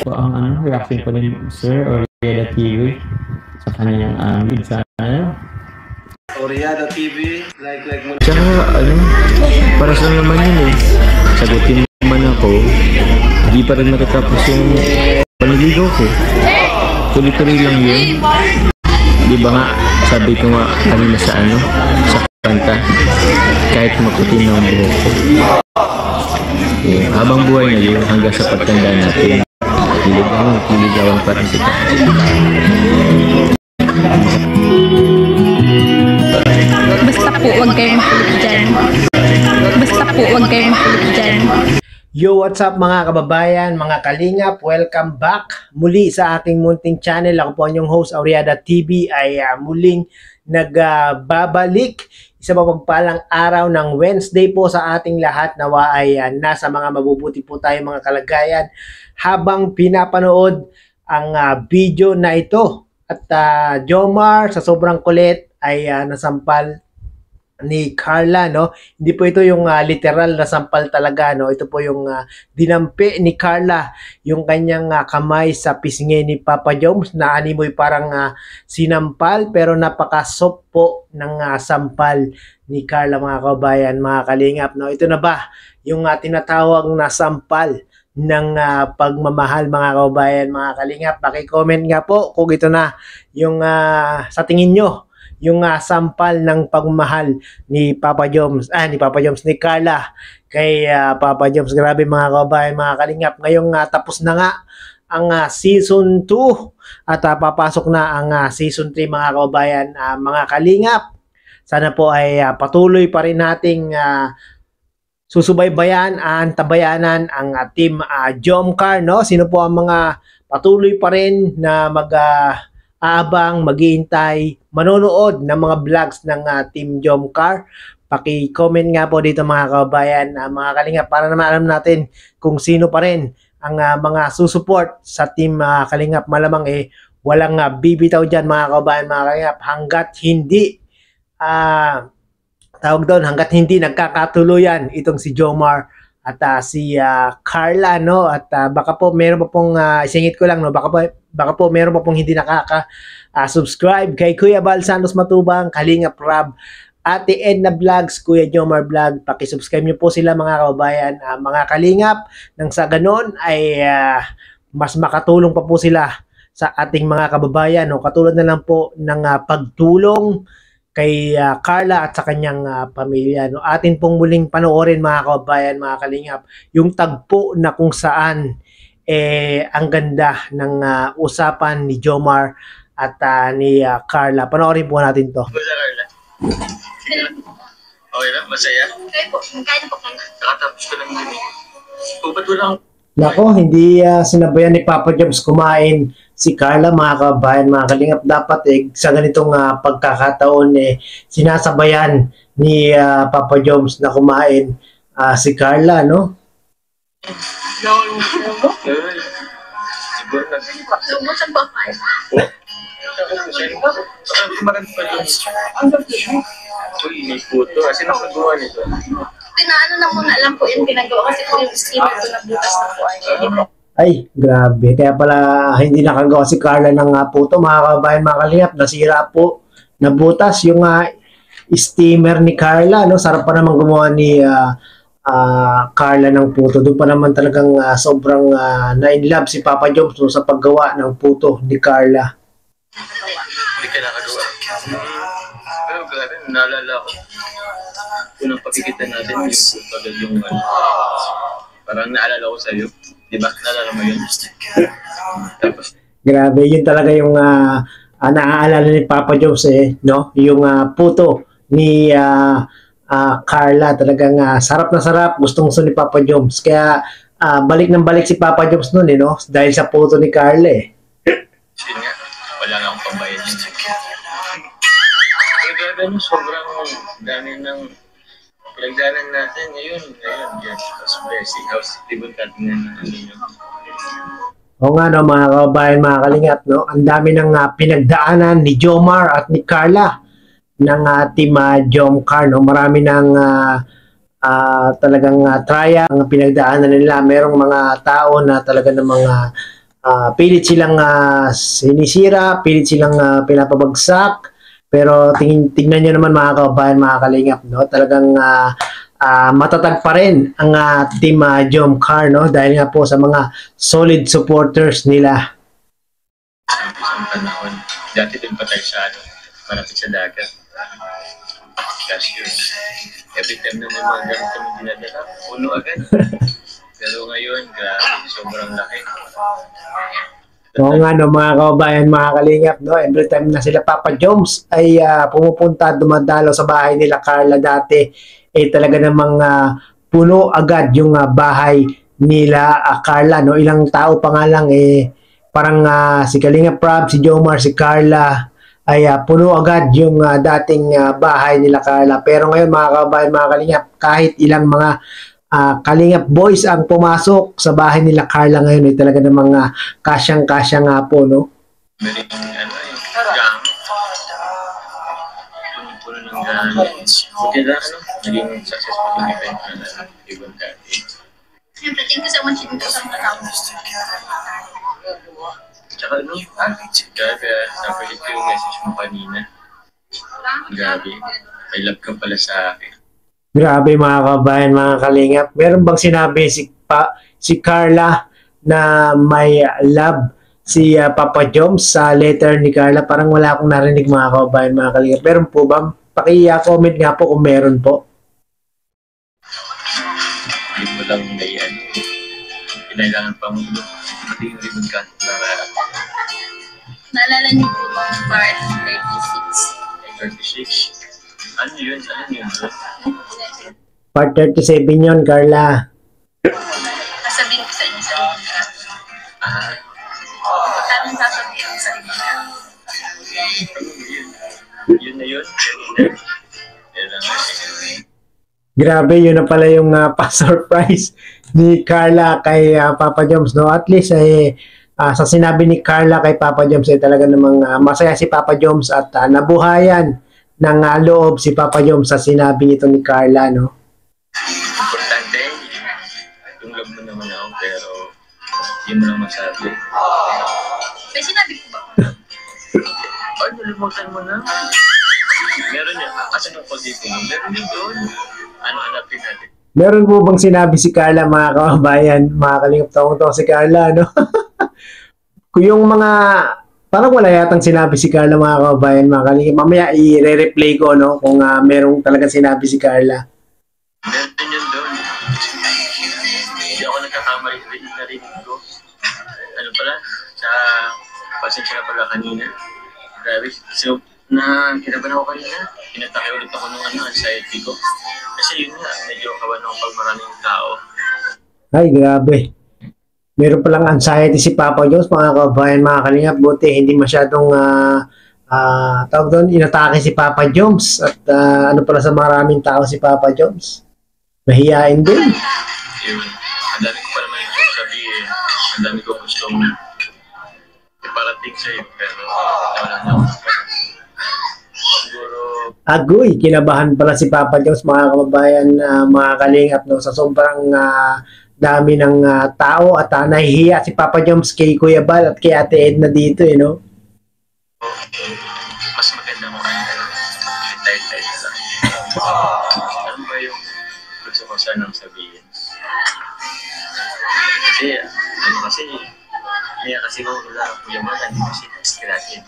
po ang reaction ko ni Sir Oriada TV sa kanyang lead sana. Oriada TV, like mo. Tsaka para sa naman yun sagutin naman ako, hindi pa rin matatapos yung paniligaw ko. Tuloy-tuloy lang yun. Di ba nga, sabi ko nga kanina sa sa kanta, kahit maputin ang buhok ko. Habang buhay na yun, hanggang sa pagtanda natin, niligawan pa rin kita. Basta po, huwag kayong kulit dyan. Basta po, huwag kayong kulit dyan. Yo, what's up mga kababayan, mga kalingap? Welcome back muli sa aking munting channel. Ako po ang inyong host, Oriada TV, ay muling nagbabalik. Isa mapagpalang araw ng Wednesday po sa ating lahat. Nawa ay nasa mga mabubuti po tayo mga kalagayan habang pinapanood ang video na ito. At Jomar sa sobrang kulit ay nasampal ni Carla, no? Hindi po ito yung literal na sampal talaga, no? Ito po yung dinampi ni Carla, yung kanyang kamay sa pisngi ni Papa Joms na animoy parang sinampal pero napaka-soft po ng sampal ni Carla mga kabayan, mga kalingap, no? Ito na ba yung tinatawag na sampal ng pagmamahal mga kabayan, mga kalingap? Paki-comment nga po kung ito na yung sa tingin nyo yung sampal ng pagmamahal ni Papa Joms, ni Carla kay Papa Joms. Grabe mga kabayan, mga kalingap. Ngayong tapos na nga ang season 2 at papasok na ang season 3 mga kabayan, mga kalingap. Sana po ay patuloy pa rin nating susubaybayan, antabayanan ang team Jomcar, no? Sino po ang mga patuloy pa rin na aabang, maghihintay, manonood ng mga vlogs ng Team Jomcar? Paki-comment nga po dito mga kababayan, mga kalingap, para naman alam natin kung sino pa rin ang mga susuport sa Team Kalingap. Malamang walang bibitaw dyan mga kababayan, mga kalingap, hanggat hindi hanggat hindi nagkakatuluyan itong si Jomar at si Carla, no? At baka po meron pa pong isingit ko lang, no? Baka po meron pa pong hindi subscribe kay Kuya Bal Santos Matubang, Kalingap Rab, Ate Edna Vlogs, Kuya Jomar Vlog. Paki-subscribe niyo po sila mga kababayan, mga kalingap, nang sa ganon ay mas makatulong pa po sila sa ating mga kababayan, no? Katulad na lang po ng pagtulong kay Carla at sa kanyang pamilya, no? Atin pong muling panoorin mga kababayan, mga kalingap, yung tagpo na kung saan ang ganda ng usapan ni Jomar at ni Carla. Panoorin po natin to. Carla. Okay lang? Masaya? Okay po, magkano po kayo? Nakatapos ko lang din. Ba't walang... Nako, hindi sinabayan ni Papa Joms kumain si Carla mga kabayan, mga kalingap. Dapat sa ganitong pagkakataon sinasabayan ni Papa Joms na kumain si Carla, no? Siguro na. Lumusan po kayo. Marami pa doon. Uy, may puto. Sino ang nagawa nito? Pinaano lang muna, alam po yung ginagawa kasi po yung steamer ko nabutas na po Ay, grabe. Kaya pala hindi nakagawa si Carla ng puto, mga kabayan, mga kalingap. Nasira po, nabutas yung steamer ni Carla, no? Sarap pa naman gumawa ni Carla ng puto. Doon pa naman talagang sobrang na-inlove si Papa Joms, no, sa paggawa ng puto ni Carla. Hindi ka nakagawa. Pero grabe, naalala ko. Unang pagkikita natin yung tagal yung parang naalala ko sa'yo. Diba? Naalala mo yun? Tapos, grabe, yun talaga yung naaalala ni Papa Joms, no? Yung puto ni Carla. Talagang sarap na sarap. Gustong-gusto ni Papa Joms. Kaya balik ng balik si Papa Joms nun, no? Dahil sa puto ni Carla, yun nga. Wala na akong pambayad yun. Kaya gano'n, sobrang dami ng pinagdanan natin. Ngayon, yes. Tapos blessing house. Libon natin na yun. Oo nga, no, mga kababayan, mga kalingap, no? Ang dami ng pinagdaanan ni Jomar at ni Carla ng Team Jomcar, no? Marami ng talagang trial ang pinagdaanan nila. Merong mga tao na talaga ng mga pilit silang sinisira, pilit silang pinapabagsak. Pero tingnan nyo naman mga kababayan, mga kalingap, no? Talagang matatag pa rin ang team Jomcar, no? Dahil nga po sa mga solid supporters nila. Isang panahon, dati din pa tayo sa malapit sa dagat. Kasi yun, every time na may mga gamit kami dinadala, puno agad. Pero ngayon, grabe, sobrang laki. Oo nga, no, mga kababayan, mga kalingap, no? Every time na sila Papa Joms ay pumupunta, dumadalo sa bahay nila Carla dati, talaga namang puno agad yung bahay nila Carla, no? Ilang tao pa nga lang, parang si Kalinga Prab, si Jomar, si Carla, ay puno agad yung dating bahay nila Carla. Pero ngayon, mga kababayan, mga kalingap, kahit ilang mga Kalingap boys ang pumasok sa bahay nila Carla ngayon, talaga namang kasyang-kasya nga po, no? Meron yung gamit. Puno ng gamit. Buti na, naging successful yung event na ibon dati. Siyempre, thank you so much dito sa mga tao. Tsaka grabe, napalit ko yung message mo kanina. Grabe, I love ka pala sa akin. Grabe mga kabayan, mga kalingap. Meron bang sinabi si Carla na may love si Papa Joms sa letter ni Carla? Parang wala akong narinig mga kabayan, mga kalingap. Meron po ba? Paki-comment nga po kung meron po. Hindi mo lang pinailangan pang pati yung ribbon cut para Naalala niyo po ba part 36? 36. Ano yun? Part 37 yun, Carla. Sasabihin ko sa inyo sa mga. Tanong sasabihin ko sa inyo. Yun na yun. Grabe, yun na pala yung pa-surprise ni Carla kay Papa Joms, no? At least sa sinabi ni Carla kay Papa Joms talaga namang masaya si Papa Joms at nabuhayan ng loob si Papa Joms sa sinabi nito ni Carla, no? Importante, yung love mo naman ako, pero hindi mo lang masabi. May sinabi ko ba? Ay, nalimutan mo na. Meron yun. Asan yung pag-ibig mo? Meron yun doon. Ano hanapin natin? Meron po bang sinabi si Carla, mga kababayan? Mga kalingap, tawang-tawa si Carla, no? Kung yung mga parang wala yatang sinabi si Carla, mga kababayan, mga kalingap. Mamaya i-replay ko, no? Kung merong talagang sinabi si Carla. Meron yun doon. Hindi ako nagkakamali. Narinig ko. Ano pala? Sa pasensya na pala kanina. Grabe. So, kinabahan ako kanina. Pinatake ulit ako ng anxiety ko. Kasi yun nga, medyo kawan ako pag maraming tao. Ay, grabe. Meron palang anxiety si Papa Joms, mga kababayan, mga kalingap. Buti, hindi masyadong tawag doon, inatake si Papa Joms. At ano pala sa maraming tao si Papa Joms. Mahihain din. Yun. Ang dami ko pa naman yung sabihin. Ang dami ko gustong iparating sa'yo. Pero wala na ako. Siguro... Agoy, kinabahan pala si Papa Joms, mga kababayan, mga kalingap, no? Sa sobrang dami ng tao at nahihiya si Papa Joms kay Kuya Bal at kay Ate Edna dito, no? Mas maganda mo kayo. Tayo-tayo na lang. Ano ba yung gusto ko sanang sabihin? Kasi, kaya kasi kung wala ang Kuya Bal, hindi kasi natin.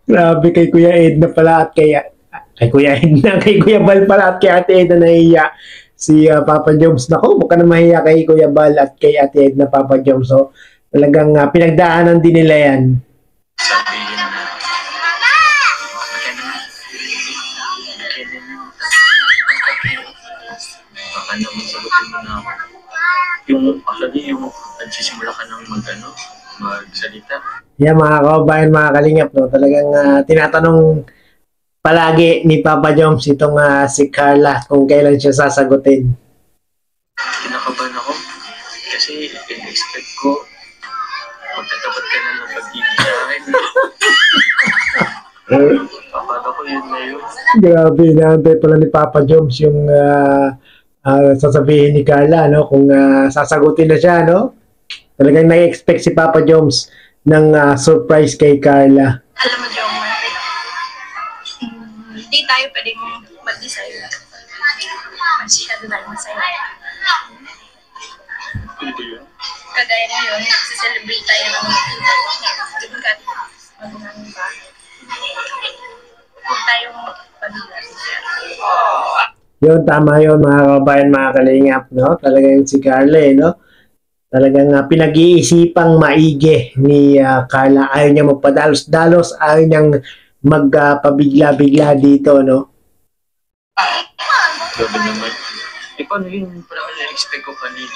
Grabe, kay Kuya Edna pala at kay Kuya Edna, kay Kuya Bal pala at kay Ate Edna nahihiya si Papa Joms. Naku, baka na mahiya kay Kuya Bal at kay Ate Edna, Papa Joms. So, talagang pinagdaanan din nila yan. Sabihin na, baka naman sagutin mo na ako. Yung nagsisimula ka ng magsalita. Yan, mga kababayan, mga kalingap, no? Talagang tinatanong palagi ni Papa Joms itong si Carla kung kailan siya sasagutin. Kinakabahan ako kasi in-expect ko magtatapat ka na ng pag-ibig sa akin. Papalo ko yun na yun. Grabe, inaantay pala ni Papa Joms yung sasabihin ni Carla, no? Kung sasagutin na siya, no? Talagang nag-expect si Papa Joms ng surprise kay Carla. Alam mo, Jomar, hindi tayo pwedeng mag-decide. Masyado tayo masaya. Kagaya ngayon, nagsiselebrate tayo ng tingkat. Magulang ba? Huwag tayong pamilya. Yun, tama yun mga kabayan, mga kalingap, no? Talagang si Carla, no? Talagang pinag-iisipang maigi ni Carla. Ayaw niya magpadalos-dalos, ayaw niyang magpabigla-bigla dito, no? Grabe naman. Paano yun? Parang na-expect ko kanina.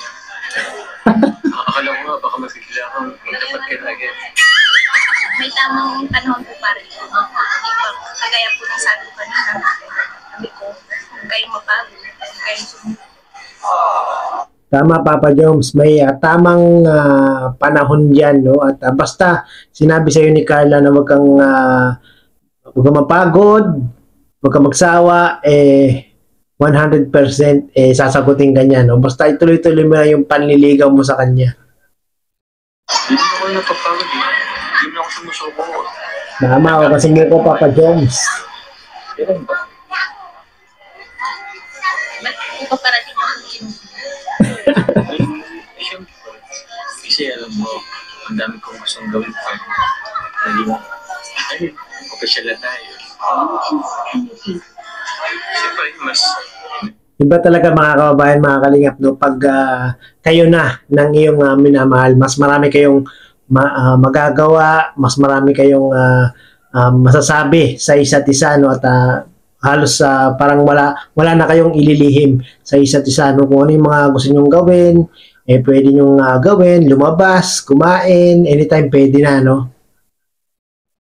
Akala ko nga, baka mabigla kang magdapat ka lagi. May tamang panahon po pa rin. Kagaya po ng sabi ko kanina. Sabi ko, huwag kayong mapagod. Huwag kayong sumunod. Tama, Papa Joms, may tamang panahon dyan, no? At basta sinabi sa'yo ni Carla na huwag kang mapagod, huwag kang magsawa, 100% sasagutin ka niya, no? Basta ituloy-tuloy mo na yung panliligaw mo sa kanya. Hindi na ako napapagod. Hindi na ako sumusuko. Tama, o kasi mo ko, Papa Joms. Kailan ba? Ba't po pa parating ako Siyempre. Kasi alam mo, ang dami kong gustong gawin pa. Naging, official na tayo. Siyempre, mas... Iba talaga mga kababayan, mga kalingap, no? Pag kayo na ng iyong minamahal, mas marami kayong magagawa, mas marami kayong masasabi sa isa't isa, no? At halos parang wala na kayong ililihim sa isa't isa, no? Kung ano yung mga gusto nyong gawin, pwede nyong gawin, lumabas, kumain, anytime pwede na, no?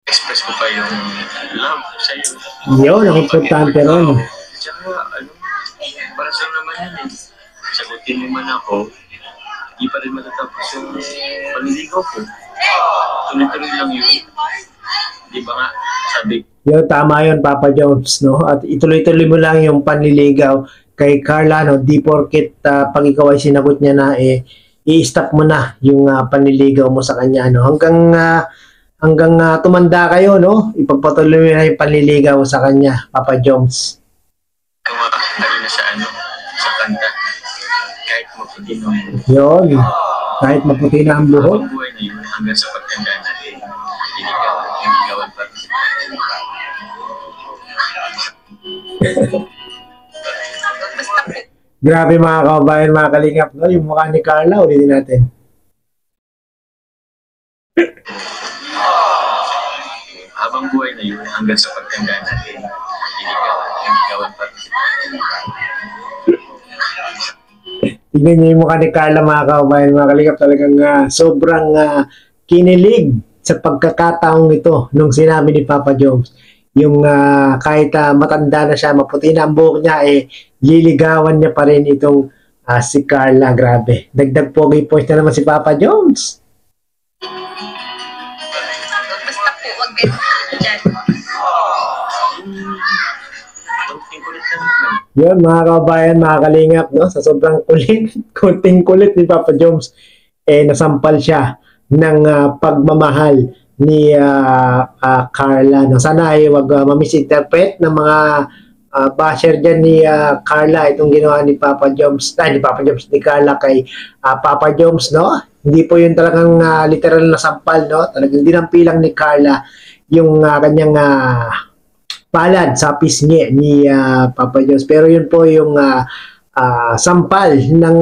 Express ko pa yung love sa'yo. Yun, ang importante ron. Tsaka, para sa naman yan sagutin mo man ako, hindi pa rin matatapos yung panliligaw ko. Tuloy-tuloy lang yun. Di ba nga, sabi Yo, tama yun, Papa Jones, no? At ituloy-tuloy mo lang yung panliligaw kay Carla, no? Di porket pag ikaw ay sinagot niya na, i-stop mo na yung panliligaw mo sa kanya, no? Hanggang tumanda kayo, no? Ipagpatuloy mo na yung panliligaw sa kanya, Papa Jones. gawa kanina sa sa kanta. Kahit maputi ng Yun, kahit maputi na ang buhok. ang buhay na yun hanggang sa pagtanda natin. Inigawan pa rin. Basta po, Grabe mga kabayan, mga kalingap, no? Yung mukha ni Carla, ulitin natin. Habang buhay na yun hanggang sa pagtanda natin. Inigawan pa rin. Tignan niyo yung mukha ni Carla, mga kabayan, mga kalingap, talagang sobrang kinilig sa pagkakataong ito nung sinabi ni Papa Jones. Yung kahit matanda na siya, maputi na ang buhok niya, liligawan niya pa rin itong si Carla. Grabe. Dagdag pogi points na naman si Papa Jones. basta po, huwag kayo dyan. Konting kulit lang naman. Yun, mga kabayan, mga kalingap, no? Sa sobrang kulit, kunting kulit ni Papa Jones, nasampal siya ng pagmamahal ni Carla. No? Sana ay wag mamisinterpret ng mga basher dyan ni Carla itong ginawa ni Papa Jones, ni Carla kay Papa Jones, no? Hindi po yun talagang literal na sampal, no? Talagang dinampilang ni Carla yung kanyang palad sa pisngi ni Papa Jones. Pero yun po yung sampal ng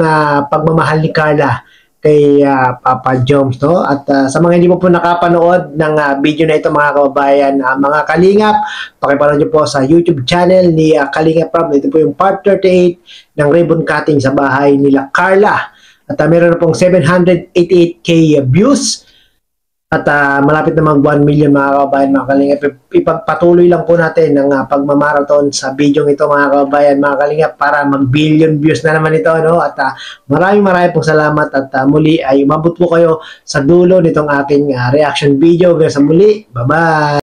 pagmamahal ni Carla kay Papa Jones, no? At sa mga hindi po nakapanood ng video na ito, mga kababayan, mga kalingap, pakipanood nyo po sa YouTube channel ni Kalingap Rob. Ito po yung part 38 ng ribbon cutting sa bahay nila Carla. At meron na pong 788k views. At malapit na mag 1 million, mga kababayan, mga kalingap. Ipagpatuloy lang po natin ng pagmamarathon sa video ito, mga kababayan, mga kalingap, para mag billion views na naman ito, no? At maraming pong salamat at muli ay umabot po kayo sa dulo nitong aking reaction video. Hanggang sa muli, bye-bye!